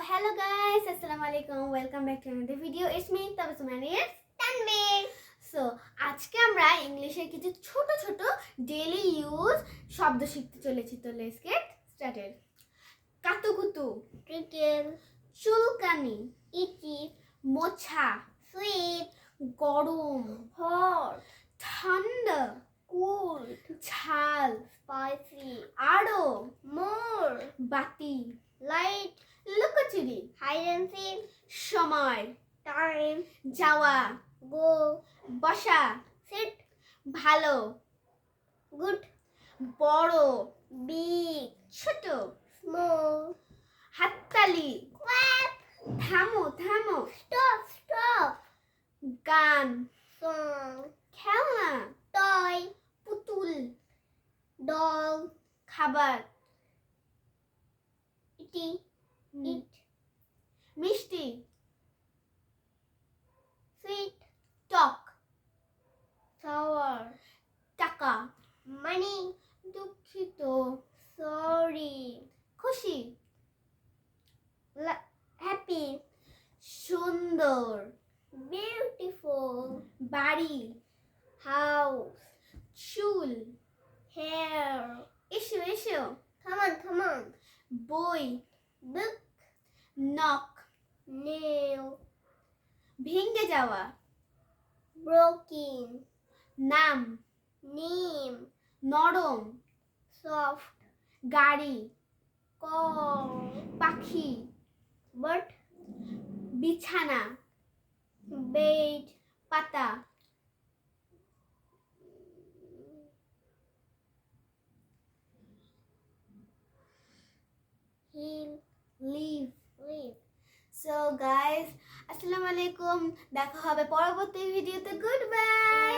hello guys, Assalamualaikum. Welcome back to another video. It's me, Tabasumani. It's Tanvir. So, আজকে আমরা ইংলিশের কিছু ছোট ছোট ডেইলি ইউজ শব্দ শিখতে চলেছি। তো লেটস গেট স্টার্টেড। কাতুকুতু, ট্রিকেল, চুলকানি, ইচি, মোছা, সুইট, গরম, হট, ঠান্ডা, কুল, ঝাল, স্পাইসি, আরো, মোর, বাতি, লাইট, লুকোচুরি, হাইড এন্ড সিক, সময়, টাইম, যাওয়া, গো, বসা, সিট, ভালো, গুড, বড়, বিগ, ছোট, স্মল, হাততালি, ক্ল্যাপ, থামো থামো, স্টপ, স্টপ, গান, সং, খেলনা, টয়, পুতুল, ডল, খাবার, ইটি, ইট, মিষ্টি, সুইট, টক, সাওয়ার, টাকা, মানি, দুঃখিত, সরি, খুশি, হ্যাপি, সুন্দর, বিউটিফুল, বাড়ি, হাউস, চুল, hair, এসো এসো, come on, বই, book, নখ, nail, ভেঙে যাওয়া, broken, নাম, name, নরম, soft, গাড়ি, call, পাখি, bird, বিছানা, bed, পাতা, hill, leave. leaf. So guys, আসসালামু আলাইকুম, দেখা হবে পরবর্তী ভিডিওতে। Good by.